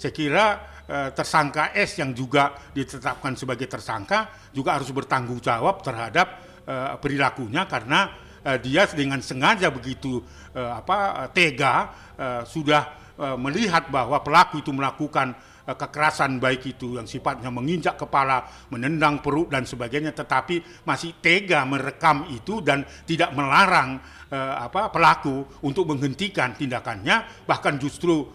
saya kira tersangka S yang juga ditetapkan sebagai tersangka juga harus bertanggung jawab terhadap perilakunya, karena dia dengan sengaja begitu tega sudah melihat bahwa pelaku itu melakukan kekerasan, baik itu yang sifatnya menginjak kepala, menendang perut dan sebagainya, tetapi masih tega merekam itu dan tidak melarang pelaku untuk menghentikan tindakannya, bahkan justru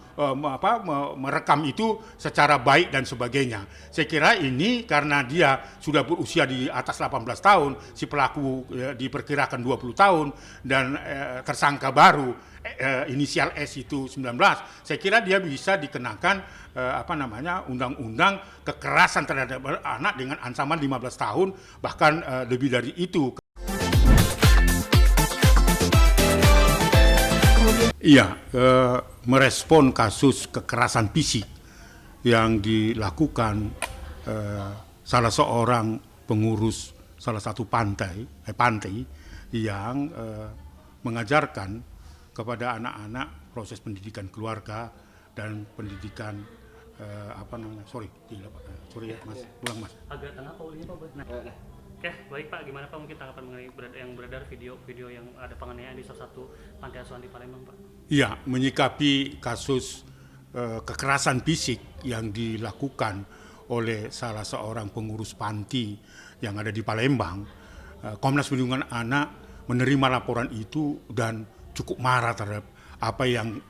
merekam itu secara baik dan sebagainya. Saya kira ini karena dia sudah berusia di atas 18 tahun, si pelaku diperkirakan 20 tahun dan tersangka baru inisial S itu 19, saya kira dia bisa dikenakan undang-undang kekerasan terhadap anak dengan ancaman 15 tahun bahkan lebih dari itu. Iya, merespon kasus kekerasan fisik yang dilakukan salah seorang pengurus salah satu pantai yang mengajarkan kepada anak-anak proses pendidikan keluarga dan pendidikan sorry ya Mas, ulang Mas. Agak tengah Pak ulinya Pak. Oke, baik Pak, gimana Pak mungkin tanggapan mengenai yang beredar video yang ada penganiayaan di salah satu panti asuhan di Palembang Pak? Iya, menyikapi kasus kekerasan fisik yang dilakukan oleh salah seorang pengurus panti yang ada di Palembang, Komnas Perlindungan Anak menerima laporan itu dan cukup marah terhadap apa yang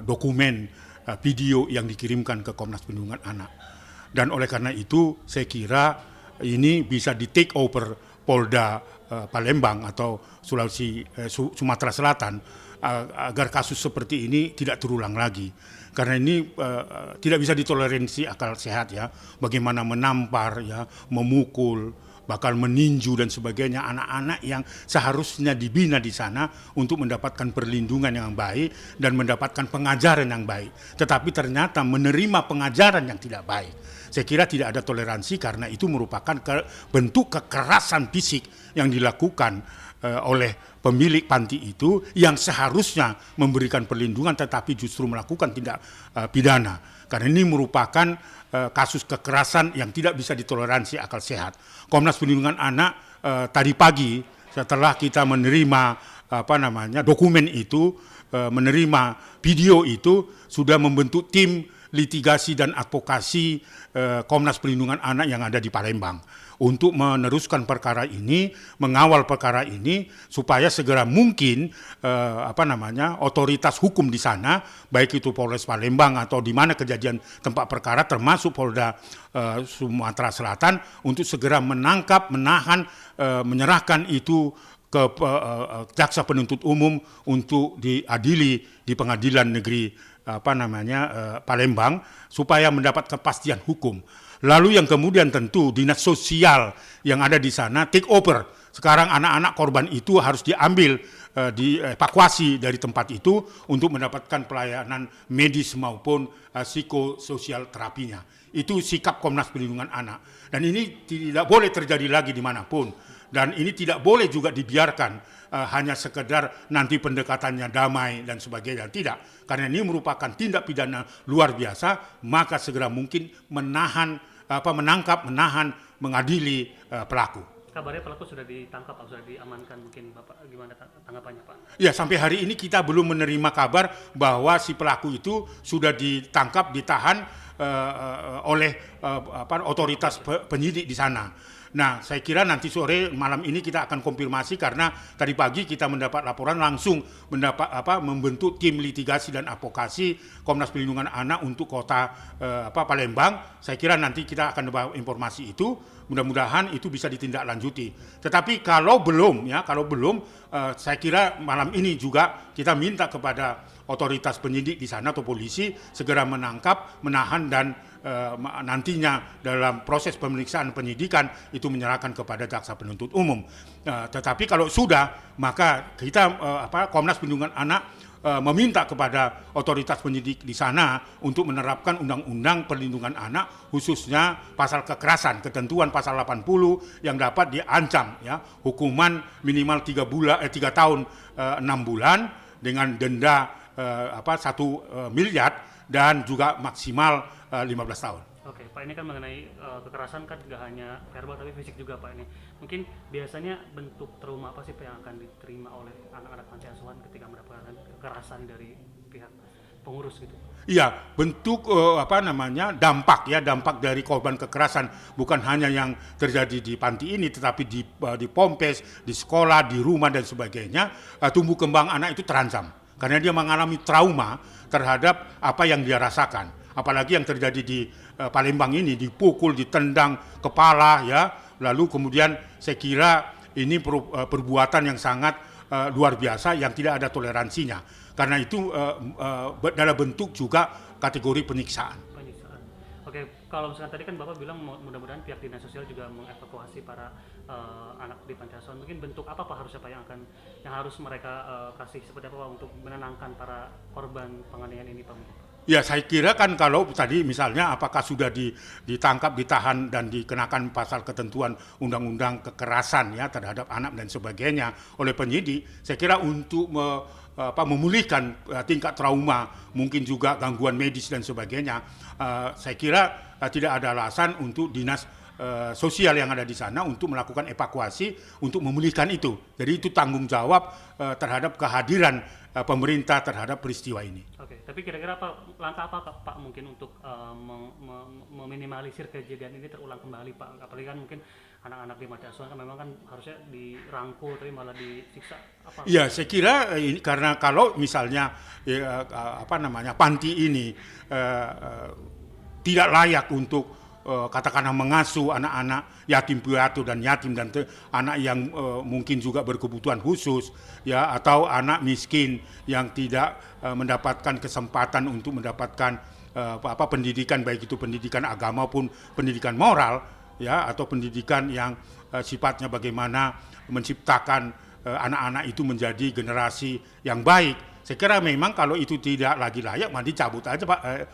dokumen video yang dikirimkan ke Komnas Perlindungan Anak. Dan oleh karena itu saya kira ini bisa di take over Polda Palembang atau Sumatera Selatan agar kasus seperti ini tidak terulang lagi. Karena ini tidak bisa ditoleransi akal sehat ya. Bagaimana menampar ya, memukul, bakal meninju dan sebagainya anak-anak yang seharusnya dibina di sana untuk mendapatkan perlindungan yang baik dan mendapatkan pengajaran yang baik. Tetapi ternyata menerima pengajaran yang tidak baik. Saya kira tidak ada toleransi karena itu merupakan bentuk kekerasan fisik yang dilakukan oleh pemilik panti itu yang seharusnya memberikan perlindungan tetapi justru melakukan tindak pidana. Karena ini merupakan kasus kekerasan yang tidak bisa ditoleransi akal sehat. Komnas Perlindungan Anak tadi pagi setelah kita menerima dokumen itu, menerima video itu, sudah membentuk tim litigasi dan advokasi Komnas Perlindungan Anak yang ada di Palembang untuk meneruskan perkara ini, mengawal perkara ini supaya segera mungkin otoritas hukum di sana, baik itu Polres Palembang atau di mana kejadian tempat perkara termasuk Polda Sumatera Selatan untuk segera menangkap, menahan, menyerahkan itu ke jaksa penuntut umum untuk diadili di Pengadilan Negeri Palembang supaya mendapat kepastian hukum. Lalu yang kemudian tentu dinas sosial yang ada di sana take over. Sekarang anak-anak korban itu harus diambil, dievakuasi dari tempat itu untuk mendapatkan pelayanan medis maupun psikososial terapinya. Itu sikap Komnas Perlindungan Anak. Dan ini tidak boleh terjadi lagi dimanapun. Dan ini tidak boleh juga dibiarkan hanya sekedar nanti pendekatannya damai dan sebagainya. Tidak, karena ini merupakan tindak pidana luar biasa, maka segera mungkin menangkap, menahan, mengadili pelaku. Kabarnya pelaku sudah ditangkap, sudah diamankan, mungkin Bapak gimana tanggapannya Pak? Ya, sampai hari ini kita belum menerima kabar bahwa si pelaku itu sudah ditangkap, ditahan oleh otoritas penyidik di sana. Nah, saya kira nanti sore malam ini kita akan konfirmasi karena tadi pagi kita mendapat laporan langsung membentuk tim litigasi dan advokasi Komnas Perlindungan Anak untuk kota Palembang. Saya kira nanti kita akan dapat informasi itu. Mudah-mudahan itu bisa ditindaklanjuti. Tetapi kalau belum, saya kira malam ini juga kita minta kepada otoritas penyidik di sana atau polisi segera menangkap, menahan dan nantinya dalam proses pemeriksaan penyidikan itu menyerahkan kepada jaksa penuntut umum. Tetapi kalau sudah, maka kita Komnas Perlindungan Anak meminta kepada otoritas penyidik di sana untuk menerapkan Undang-Undang Perlindungan Anak, khususnya pasal kekerasan, ketentuan pasal 80 yang dapat diancam ya hukuman minimal 3 tahun 6 bulan dengan denda 1 miliar dan juga maksimal 15 tahun. Oke, Pak, ini kan mengenai kekerasan kan nggak hanya verbal tapi fisik juga, Pak. Ini mungkin biasanya bentuk trauma apa sih Pak, yang akan diterima oleh anak-anak panti asuhan ketika mendapatkan kekerasan dari pihak pengurus gitu? Iya, bentuk dampak dari korban kekerasan bukan hanya yang terjadi di panti ini, tetapi di Pompes, di sekolah, di rumah dan sebagainya. Tumbuh kembang anak itu terancam karena dia mengalami trauma terhadap apa yang dia rasakan. Apalagi yang terjadi di Palembang ini, dipukul, ditendang kepala, ya. Lalu kemudian saya kira ini perbuatan yang sangat luar biasa yang tidak ada toleransinya. Karena itu dalam bentuk juga kategori penyiksaan. Penyiksaan. Oke, kalau misalkan tadi kan Bapak bilang mudah-mudahan pihak dinas sosial juga mengevakuasi para anak di panti asuhan. Mungkin bentuk apa Pak harusnya Pak yang harus mereka kasih seperti apa Pak untuk menenangkan para korban penganiayaan ini Pak? Ya, saya kira kan kalau tadi misalnya apakah sudah ditangkap, ditahan dan dikenakan pasal ketentuan undang-undang kekerasan ya terhadap anak dan sebagainya oleh penyidik, saya kira untuk memulihkan tingkat trauma, mungkin juga gangguan medis dan sebagainya, saya kira tidak ada alasan untuk dinas sosial yang ada di sana untuk melakukan evakuasi untuk memulihkan itu. Jadi itu tanggung jawab terhadap kehadiran pemerintah terhadap peristiwa ini. Oke, tapi kira-kira langkah apa Pak mungkin untuk meminimalisir kejadian ini terulang kembali Pak? Apalagi kan mungkin anak-anak di panti asuhan kan memang kan harusnya dirangkul tapi malah disiksa. Iya, saya kira ini karena kalau misalnya panti ini tidak layak untuk katakanlah mengasuh anak-anak yatim piatu dan yatim dan anak yang mungkin juga berkebutuhan khusus ya, atau anak miskin yang tidak mendapatkan kesempatan untuk mendapatkan pendidikan, baik itu pendidikan agama maupun pendidikan moral ya, atau pendidikan yang sifatnya bagaimana menciptakan anak-anak itu menjadi generasi yang baik. Saya kira memang kalau itu tidak lagi layak, mandi cabut aja Pak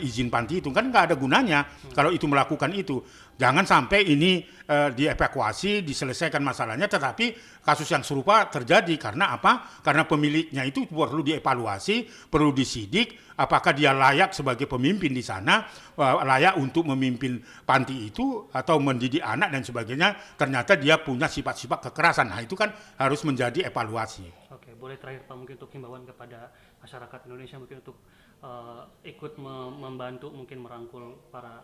izin panti itu, kan nggak ada gunanya kalau itu melakukan itu. Jangan sampai ini dievakuasi, diselesaikan masalahnya, tetapi kasus yang serupa terjadi karena apa? Karena pemiliknya itu perlu dievaluasi, perlu disidik, apakah dia layak sebagai pemimpin di sana, layak untuk memimpin panti itu atau mendidik anak dan sebagainya. Ternyata dia punya sifat-sifat kekerasan. Nah itu kan harus menjadi evaluasi. Oke, boleh terakhir Pak mungkin untuk himbauan kepada masyarakat Indonesia mungkin untuk ikut membantu mungkin merangkul para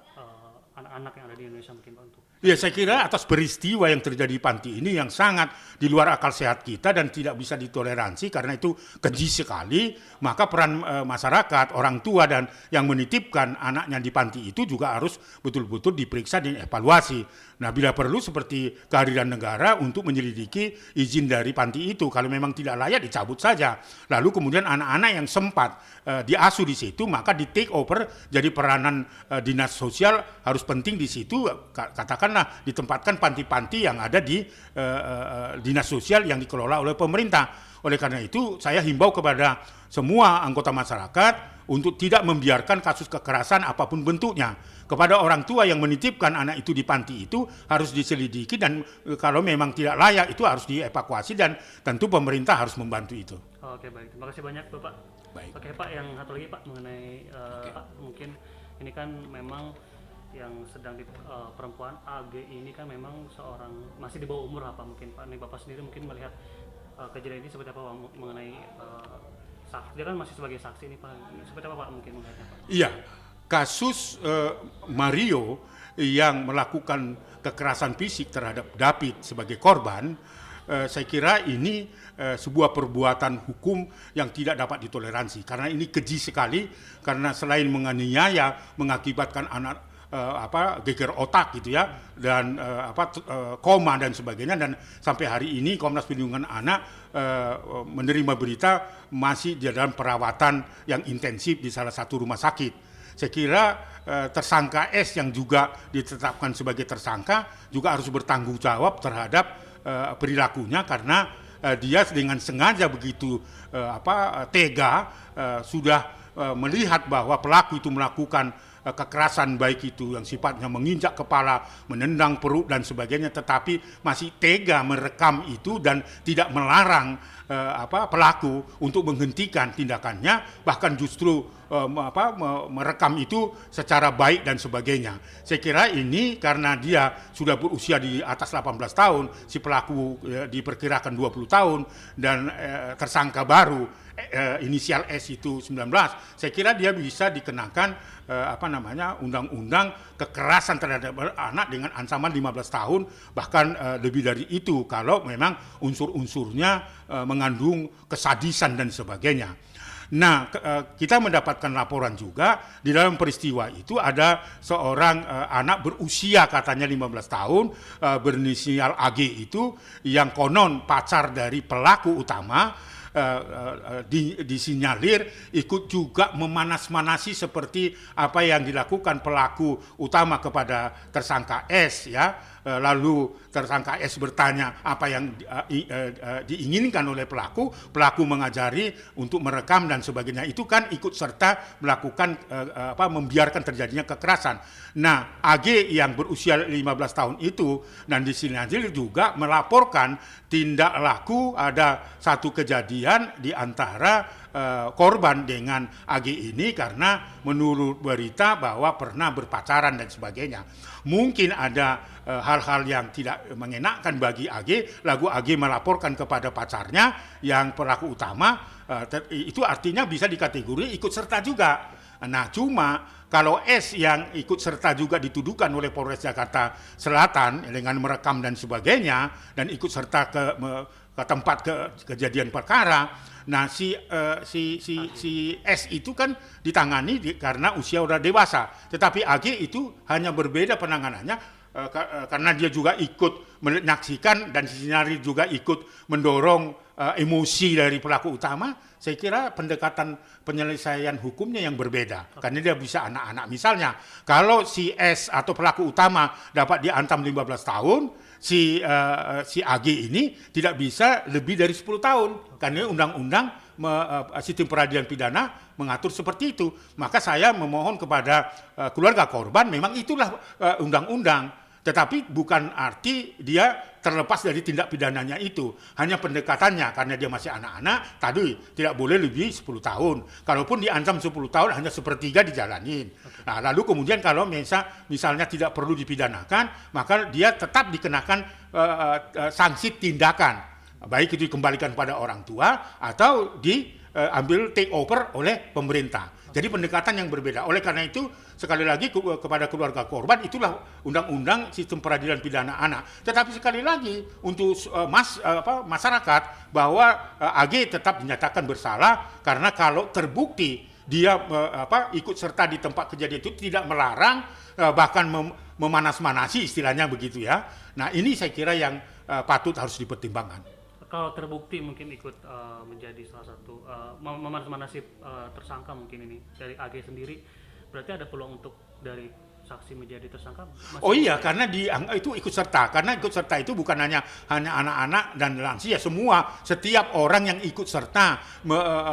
anak-anak yang ada di Indonesia mungkin Pak untuk. Ya, saya kira atas peristiwa yang terjadi di panti ini yang sangat di luar akal sehat kita dan tidak bisa ditoleransi karena itu keji sekali, maka peran masyarakat, orang tua dan yang menitipkan anaknya di panti itu juga harus betul-betul diperiksa dan evaluasi. Nah, bila perlu seperti kehadiran negara untuk menyelidiki izin dari panti itu. Kalau memang tidak layak dicabut saja. Lalu kemudian anak-anak yang sempat diasuh di situ maka di take over, jadi peranan dinas sosial harus penting di situ. Katakanlah ditempatkan panti-panti yang ada di dinas sosial yang dikelola oleh pemerintah. Oleh karena itu saya himbau kepada semua anggota masyarakat untuk tidak membiarkan kasus kekerasan apapun bentuknya. Kepada orang tua yang menitipkan anak itu di panti itu harus diselidiki dan kalau memang tidak layak itu harus dievakuasi dan tentu pemerintah harus membantu itu. Oke, baik. Terima kasih banyak Bapak. Baik. Oke Pak, yang satu lagi Pak mengenai Pak, mungkin ini kan memang yang sedang di perempuan AG ini kan memang seorang masih di bawah umur apa mungkin Pak. Nih Bapak sendiri mungkin melihat kejadian ini seperti apa Pak mengenai saksi, dia kan masih sebagai saksi ini Pak, seperti apa Pak mungkin melihatnya Pak? Iya, kasus Mario yang melakukan kekerasan fisik terhadap David sebagai korban, saya kira ini sebuah perbuatan hukum yang tidak dapat ditoleransi karena ini keji sekali, karena selain menganiaya mengakibatkan anak geger otak gitu ya dan koma dan sebagainya, dan sampai hari ini Komnas Perlindungan Anak menerima berita masih di dalam perawatan yang intensif di salah satu rumah sakit. Saya kira tersangka S yang juga ditetapkan sebagai tersangka juga harus bertanggung jawab terhadap perilakunya karena dia dengan sengaja begitu tega sudah melihat bahwa pelaku itu melakukan kekerasan, baik itu yang sifatnya menginjak kepala, menendang perut dan sebagainya, tetapi masih tega merekam itu dan tidak melarang pelaku untuk menghentikan tindakannya, bahkan justru merekam itu secara baik dan sebagainya. Saya kira ini karena dia sudah berusia di atas 18 tahun, si pelaku diperkirakan 20 tahun dan tersangka baru inisial S itu 19, saya kira dia bisa dikenakan undang-undang kekerasan terhadap anak dengan ancaman 15 tahun, bahkan lebih dari itu kalau memang unsur-unsurnya mengandung kesadisan dan sebagainya. Nah, kita mendapatkan laporan juga di dalam peristiwa itu ada seorang anak berusia katanya 15 tahun berinisial AG itu yang konon pacar dari pelaku utama, disinyalir ikut juga memanas-manasi seperti apa yang dilakukan pelaku utama kepada tersangka S, ya. Lalu tersangka S bertanya apa yang diinginkan oleh pelaku mengajari untuk merekam dan sebagainya. Itu kan ikut serta melakukan membiarkan terjadinya kekerasan. Nah, AG yang berusia 15 tahun itu dan disinyalir juga melaporkan tindak laku ada satu kejadian di antara korban dengan AG ini karena menurut berita bahwa pernah berpacaran dan sebagainya. Mungkin ada hal-hal yang tidak mengenakan bagi AG, lalu AG melaporkan kepada pacarnya yang pelaku utama, itu artinya bisa dikategori ikut serta juga. Nah, cuma kalau S yang ikut serta juga dituduhkan oleh Polres Jakarta Selatan dengan merekam dan sebagainya dan ikut serta ke tempat kejadian perkara. Nah, si S itu kan ditangani karena usia udah dewasa, tetapi AG itu hanya berbeda penanganannya karena dia juga ikut menyaksikan dan disinyalir juga ikut mendorong emosi dari pelaku utama. Saya kira pendekatan penyelesaian hukumnya yang berbeda, karena dia bisa anak-anak. Misalnya kalau si S atau pelaku utama dapat diancam 15 tahun, si AG ini tidak bisa lebih dari 10 tahun karena undang-undang sistem peradilan pidana mengatur seperti itu. Maka saya memohon kepada keluarga korban, memang itulah undang-undang, tetapi bukan arti dia terlepas dari tindak pidananya itu. Hanya pendekatannya, karena dia masih anak-anak, tadi tidak boleh lebih 10 tahun. Kalaupun diancam 10 tahun, hanya sepertiga dijalanin. Nah, lalu kemudian kalau misalnya tidak perlu dipidanakan, maka dia tetap dikenakan sanksi tindakan. Baik itu dikembalikan pada orang tua atau diambil take over oleh pemerintah. Jadi pendekatan yang berbeda. Oleh karena itu, sekali lagi kepada keluarga korban, itulah undang-undang sistem peradilan pidana anak. Tetapi sekali lagi untuk masyarakat bahwa AG tetap dinyatakan bersalah karena kalau terbukti dia ikut serta di tempat kejadian itu tidak melarang, bahkan memanas-manasi istilahnya begitu ya. Nah, ini saya kira yang patut harus dipertimbangkan. Kalau terbukti mungkin ikut menjadi salah satu memanas-manasi tersangka mungkin ini dari AG sendiri, berarti ada peluang untuk dari saksi menjadi tersangka? Iya, karena itu ikut serta. Karena ikut serta itu bukan hanya anak-anak dan lansia, setiap orang yang ikut serta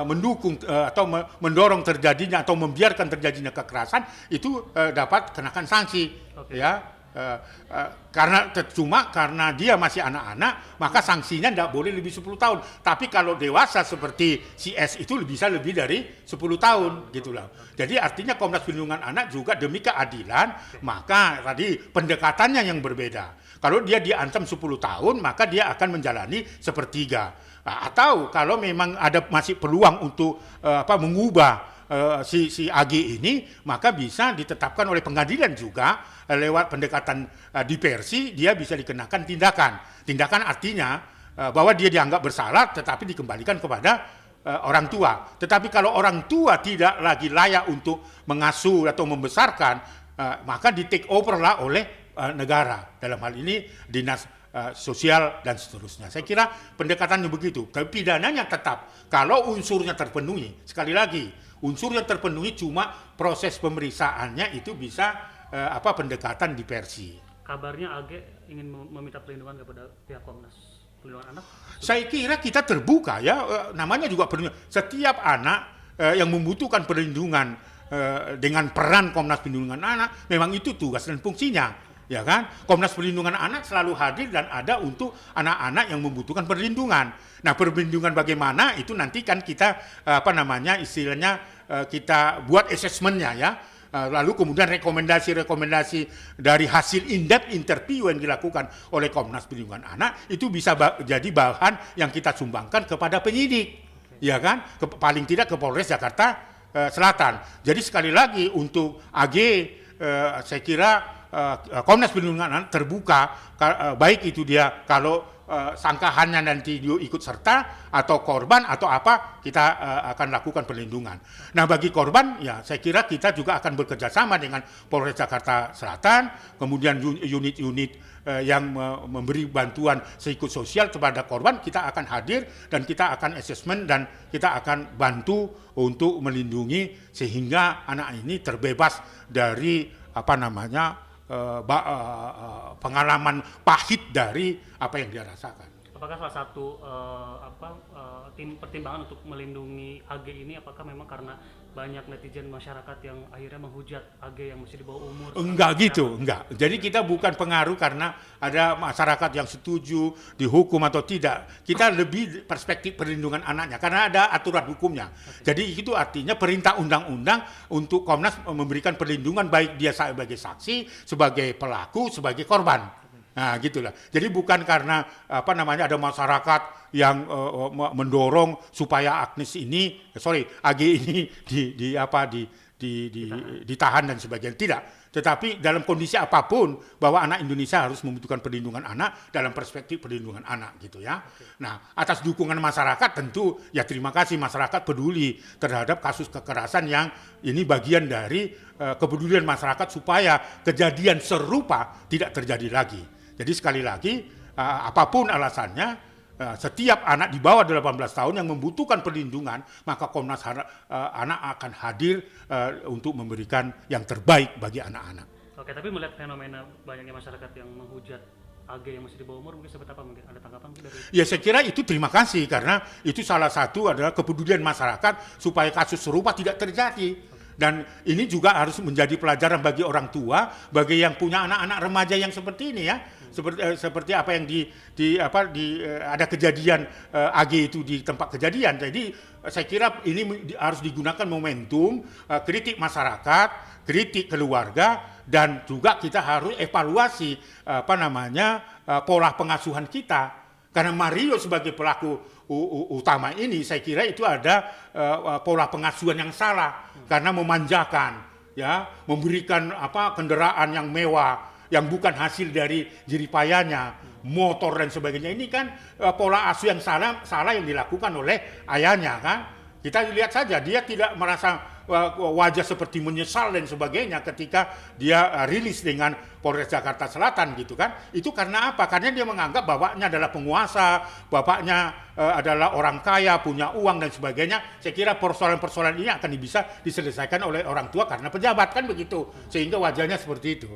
mendukung atau mendorong terjadinya atau membiarkan terjadinya kekerasan itu dapat kenakan sanksi. Okay. Ya. Karena dia masih anak-anak, maka sanksinya tidak boleh lebih 10 tahun. Tapi kalau dewasa seperti si S itu bisa lebih dari 10 tahun gitulah. Jadi artinya Komnas Perlindungan Anak juga demi keadilan, maka tadi pendekatannya yang berbeda. Kalau dia diancam 10 tahun, maka dia akan menjalani sepertiga. Atau kalau memang ada masih peluang untuk mengubah si AG ini, maka bisa ditetapkan oleh pengadilan juga lewat pendekatan diversi, dia bisa dikenakan tindakan. Tindakan artinya bahwa dia dianggap bersalah tetapi dikembalikan kepada orang tua. Tetapi kalau orang tua tidak lagi layak untuk mengasuh atau membesarkan, maka di take over lah oleh negara. Dalam hal ini dinas sosial dan seterusnya. Saya kira pendekatannya begitu. Pidananya tetap kalau unsurnya terpenuhi. Sekali lagi, unsurnya terpenuhi, cuma proses pemeriksaannya itu bisa pendekatan diversi. Kabarnya AG ingin meminta perlindungan kepada pihak Komnas Perlindungan Anak. Saya kira kita terbuka ya, namanya juga perlindungan. Setiap anak yang membutuhkan perlindungan dengan peran Komnas Perlindungan Anak, memang itu tugas dan fungsinya, ya kan? Komnas Perlindungan Anak selalu hadir dan ada untuk anak-anak yang membutuhkan perlindungan. Nah, perlindungan bagaimana itu nanti kan kita istilahnya kita buat assessment-nya ya. Lalu kemudian rekomendasi-rekomendasi dari hasil in-depth interview yang dilakukan oleh Komnas Perlindungan Anak itu bisa jadi bahan yang kita sumbangkan kepada penyidik, ya kan? Paling tidak ke Polres Jakarta Selatan. Jadi sekali lagi untuk AG, saya kira Komnas Perlindungan Anak terbuka, baik itu dia kalau sangkahannya nanti dia ikut serta atau korban atau apa, kita akan lakukan perlindungan. Nah, bagi korban ya saya kira kita juga akan bekerja sama dengan Polres Jakarta Selatan, kemudian unit-unit yang memberi bantuan psikososial kepada korban, kita akan hadir dan kita akan assessment dan kita akan bantu untuk melindungi sehingga anak ini terbebas dari pengalaman pahit dari apa yang dia rasakan. Apakah salah satu tim pertimbangan untuk melindungi AG ini apakah memang karena banyak netizen masyarakat yang akhirnya menghujat AG yang masih di bawah umur? Enggak gitu, enggak. Jadi kita bukan pengaruh karena ada masyarakat yang setuju dihukum atau tidak. Kita lebih perspektif perlindungan anaknya karena ada aturan hukumnya. Jadi itu artinya perintah undang-undang untuk Komnas memberikan perlindungan baik dia sebagai saksi, sebagai pelaku, sebagai korban. Nah, gitulah. Jadi bukan karena ada masyarakat yang mendorong supaya AG ini ditahan dan sebagainya. Tidak. Tetapi dalam kondisi apapun bahwa anak Indonesia harus membutuhkan perlindungan anak dalam perspektif perlindungan anak gitu ya. Nah, atas dukungan masyarakat tentu ya terima kasih masyarakat peduli terhadap kasus kekerasan yang ini bagian dari kepedulian masyarakat supaya kejadian serupa tidak terjadi lagi. Jadi sekali lagi apapun alasannya, setiap anak di bawah 18 tahun yang membutuhkan perlindungan, maka Komnas Anak akan hadir untuk memberikan yang terbaik bagi anak-anak. Oke, tapi melihat fenomena banyaknya masyarakat yang menghujat AG yang masih di bawah umur, mungkin seperti apa? Mungkin ada tanggapan dari itu? Ya saya kira itu terima kasih karena itu salah satu adalah kepedulian masyarakat supaya kasus serupa tidak terjadi. Dan ini juga harus menjadi pelajaran bagi orang tua, bagi yang punya anak-anak remaja yang seperti ini ya. Seperti apa yang ada kejadian AG itu di tempat kejadian. Jadi saya kira ini harus digunakan momentum kritik masyarakat, kritik keluarga, dan juga kita harus evaluasi pola pengasuhan kita. Karena Mario sebagai pelaku utama ini saya kira itu ada pola pengasuhan yang salah karena memanjakan ya, memberikan kendaraan yang mewah yang bukan hasil dari jeripayanya, motor dan sebagainya. Ini kan pola asuh yang salah yang dilakukan oleh ayahnya kan. Kita lihat saja dia tidak merasa wajah seperti menyesal dan sebagainya ketika dia rilis dengan Polres Jakarta Selatan gitu kan. Itu karena apa? Karena dia menganggap bapaknya adalah penguasa, bapaknya adalah orang kaya, punya uang dan sebagainya. Saya kira persoalan-persoalan ini akan bisa diselesaikan oleh orang tua karena pejabat kan begitu. Sehingga wajahnya seperti itu.